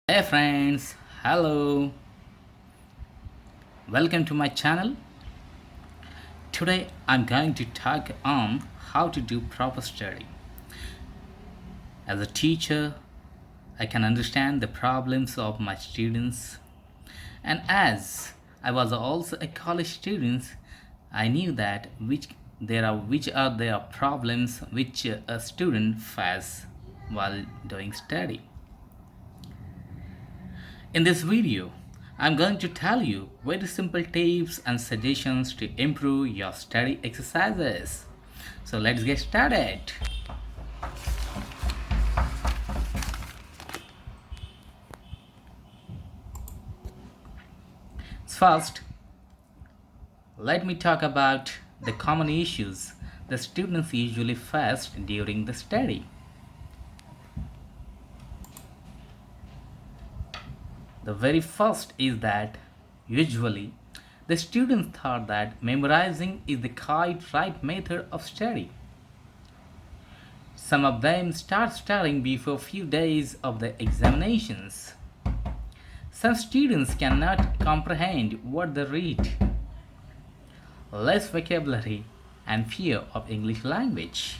Hey friends, hello, welcome to my channel. Today I'm going to talk on how to do proper study. As a teacher, I can understand the problems of my students, and as I was also a college student, I knew that which are their problems which a student face while doing study. In this video, I'm going to tell you very simple tips and suggestions to improve your study exercises. So let's get started. First, let me talk about the common issues the students usually face during the study. The very first is that usually the students thought that memorizing is the quite right method of study. Some of them start studying before few days of the examinations. Some students cannot comprehend what they read. Less vocabulary and fear of English language.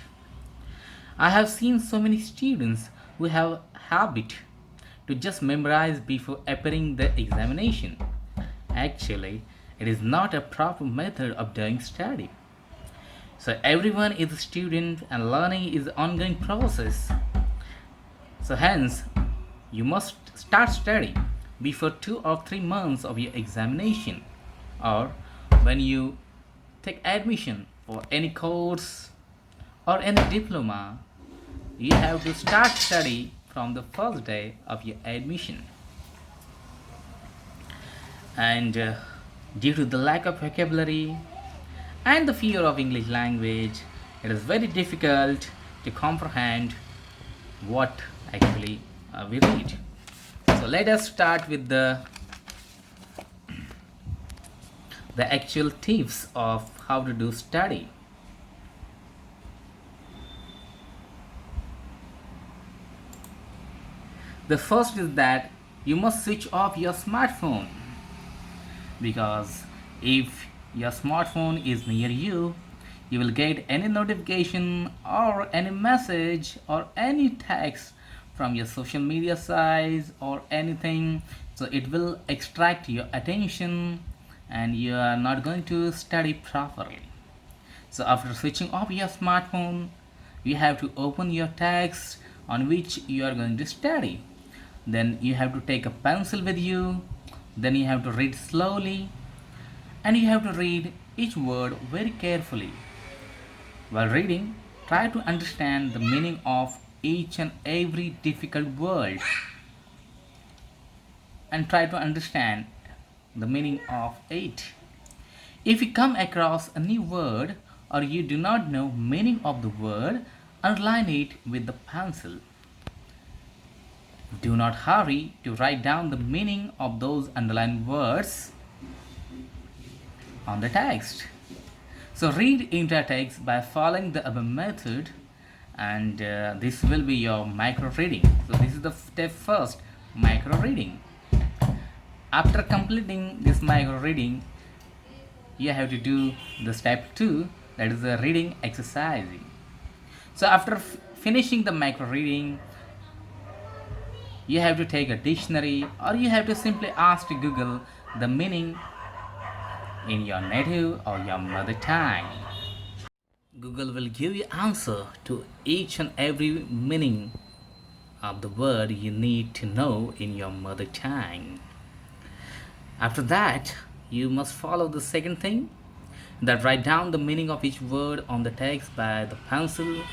I have seen so many students who have habit to just memorize before appearing the examination. Actually, it is not a proper method of doing study. So everyone is a student and learning is an ongoing process. So hence, you must start study before 2 or 3 months of your examination, or when you take admission for any course or any diploma, you have to start study from the first day of your admission. And due to the lack of vocabulary and the fear of English language, it is very difficult to comprehend what actually we read. So let us start with the actual tips of how to do study. The first is that you must switch off your smartphone, because if your smartphone is near you, you will get any notification or any message or any text from your social media sites or anything, so it will extract your attention and you are not going to study properly. So after switching off your smartphone, you have to open your text on which you are going to study. Then you have to take a pencil with you, then you have to read slowly, and you have to read each word very carefully. While reading, try to understand the meaning of each and every difficult word, and try to understand the meaning of it. If you come across a new word or you do not know meaning of the word, underline it with the pencil. Do not hurry to write down the meaning of those underlined words on the text. So read entire text by following the above method, and this will be your micro reading. So this is the step first, micro reading. After completing this micro reading, you have to do the step 2, that is the reading exercising. So after finishing the micro reading, you have to take a dictionary or you have to simply ask to Google the meaning in your native or your mother tongue. Google will give you answer to each and every meaning of the word you need to know in your mother tongue. After that, you must follow the second thing, that write down the meaning of each word on the text by the pencil.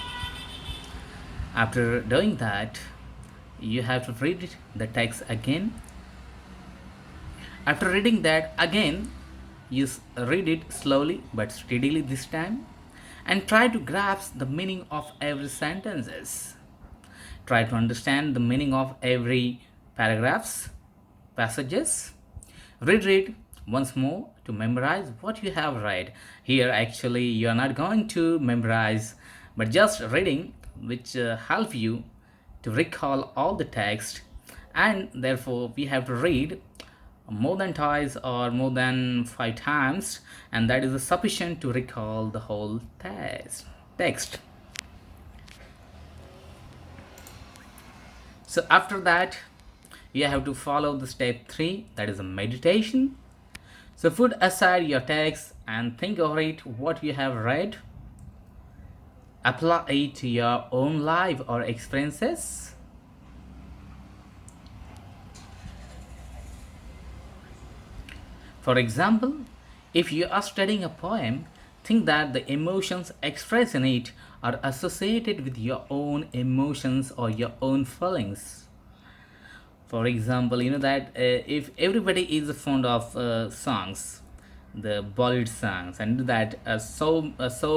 After doing that, you have to read the text again. After reading that again, you read it slowly but steadily this time, and try to grasp the meaning of every sentences. Try to understand the meaning of every paragraphs, passages. Read it once more to memorize what you have read. Here actually you are not going to memorize, but just reading which help you to recall all the text and therefore we have to read more than twice or more than 5 times, and that is sufficient to recall the whole text. So after that, you have to follow the step 3, that is a meditation. So put aside your text and think over it, what you have read. Apply it to your own life or experiences. For example, if you are studying a poem, think that the emotions expressed in it are associated with your own emotions or your own feelings. For example, you know that if everybody is fond of songs, the Bollywood songs, and that so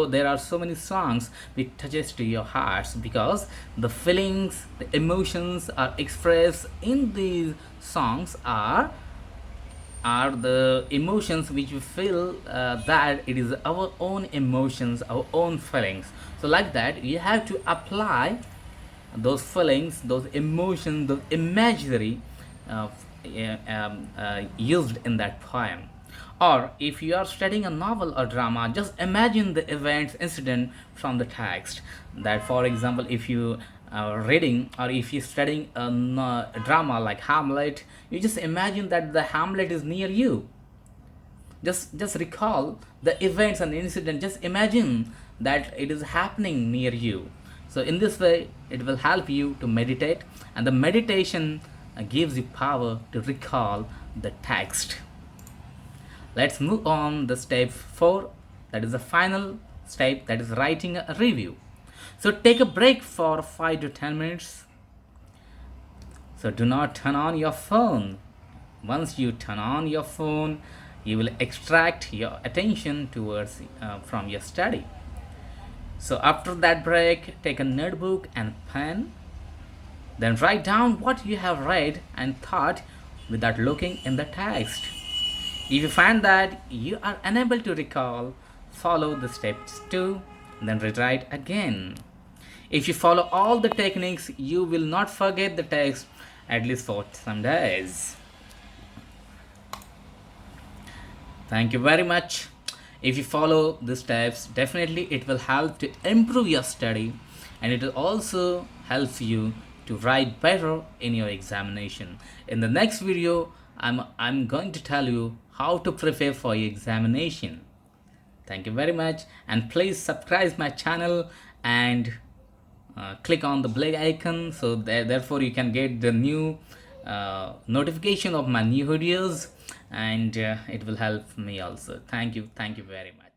there are so many songs which touches to your hearts, because the feelings, the emotions are expressed in these songs are the emotions which we feel, that it is our own emotions, our own feelings. So like that, you have to apply those feelings, those emotions, those imagery used in that poem. Or if you are studying a novel or drama, just imagine the events, incident from the text. That, for example, if you are reading or if you're studying a drama like Hamlet, you just imagine that the Hamlet is near you. Just recall the events and incident. Just imagine that it is happening near you. So in this way, it will help you to meditate, and the meditation gives you power to recall the text. Let's move on the step 4, that is the final step, that is writing a review. So take a break for 5 to 10 minutes. So do not turn on your phone. Once you turn on your phone, you will extract your attention towards from your study. So after that break, take a notebook and pen. Then write down what you have read and thought without looking in the text. If you find that you are unable to recall, follow the steps 2, then rewrite again. If you follow all the techniques, you will not forget the text at least for some days. Thank you very much. If you follow the steps, definitely it will help to improve your study, and it will also help you to write better in your examination. In the next video, I'm going to tell you how to prepare for your examination. Thank you very much, and please subscribe my channel and click on the bell icon, so therefore you can get the new notification of my new videos, and it will help me also. Thank you very much.